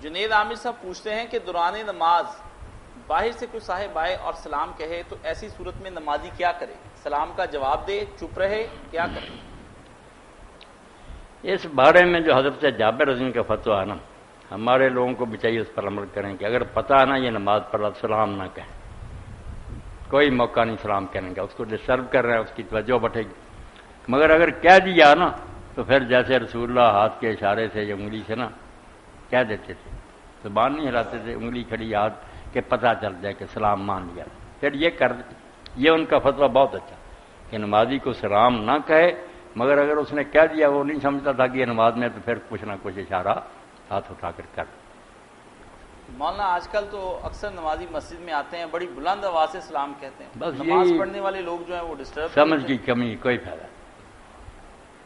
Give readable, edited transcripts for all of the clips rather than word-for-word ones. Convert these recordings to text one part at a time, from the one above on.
جنید عامر صاحب پوچھتے ہیں کہ دوران نماز باہر سے کوئی صاحب آئے اور سلام کہے تو ایسی صورت میں نمازی کیا کرے؟ سلام کا جواب دے، چپ رہے، کیا کرے؟ اس بارے میں جو حضرت جابر رضی اللہ عنہ کا فتویٰ ہے نا، ہمارے لوگوں کو بھی چاہیے اس پر عمل کریں کہ اگر پتہ ہے نا یہ نماز پڑھ رہا سلام نہ کہیں، کوئی موقع نہیں سلام کہنے کا، اس کو ڈسٹرب کر رہے ہیں، اس کی توجہ بٹھے گی۔ مگر اگر کہہ دیا نا تو پھر جیسے رسول اللہ ہاتھ کے اشارے سے یا انگلی سے نا کہہ دیتے تھے، زبان نہیں ہلاتے تھے، انگلی کھڑی ہاتھ کہ پتہ چل جائے کہ سلام مان لیا، پھر یہ کر دے۔ یہ ان کا فتویٰ بہت اچھا کہ نمازی کو سلام نہ کہے، مگر اگر اس نے کہہ دیا وہ نہیں سمجھتا تھا کہ یہ نماز میں، تو پھر کچھ نہ کچھ اشارہ ہاتھ اٹھا کر کر۔ مولانا آج کل تو اکثر نمازی مسجد میں آتے ہیں، بڑی بلند آواز سے سلام کہتے ہیں، بس نماز یہی پڑھنے والے لوگ جو ہیں وہ ڈسٹرب سمجھ کی کمی، کوئی فائدہ نہیں۔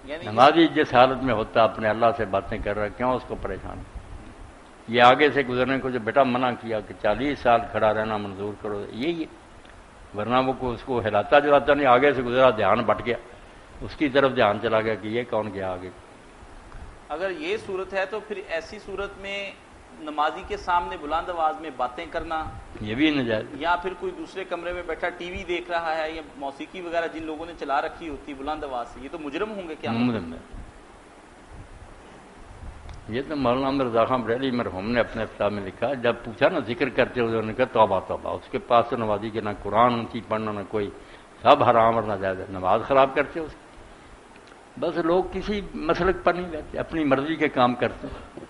یعنی نمازی جس حالت میں ہوتا اپنے اللہ سے باتیں کر رہا ہے، کیوں اس کو پریشان؟ یہ آگے سے گزرنے کو جو بیٹا منع کیا کہ 40 سال کھڑا رہنا منظور کرو، یہی ہے، ورنہ وہ اس کو ہلاتا جلاتا نہیں، آگے سے گزرا، دھیان بٹ گیا، اس کی طرف دھیان چلا گیا کہ یہ کون گیا آگے۔ اگر یہ صورت ہے تو پھر ایسی صورت میں نمازی کے سامنے بلند آواز میں باتیں کرنا یہ بھی نجائز۔ یا پھر کوئی دوسرے کمرے میں بیٹھا ٹی وی دیکھ رہا ہے یا موسیقی وغیرہ جن لوگوں نے چلا رکھی ہوتی بلند آواز سے، یہ تو مجرم ہوں گے کیا؟ یہ تو مولانا احمد رضا خان بریلوی مرحوم نے اپنے کتاب میں لکھا، جب پوچھا نا ذکر کرتے ہوئے انہوں نے کہا توبہ توبہ، اس کے پاس تو نمازی کے نہ قرآن اونچی پڑھنا نہ کوئی، سب حرام اور ناجائز ہے، نماز خراب کرتے اس کی۔ بس لوگ کسی مسلک پر نہیں رہتے، اپنی مرضی کے کام کرتے ہیں۔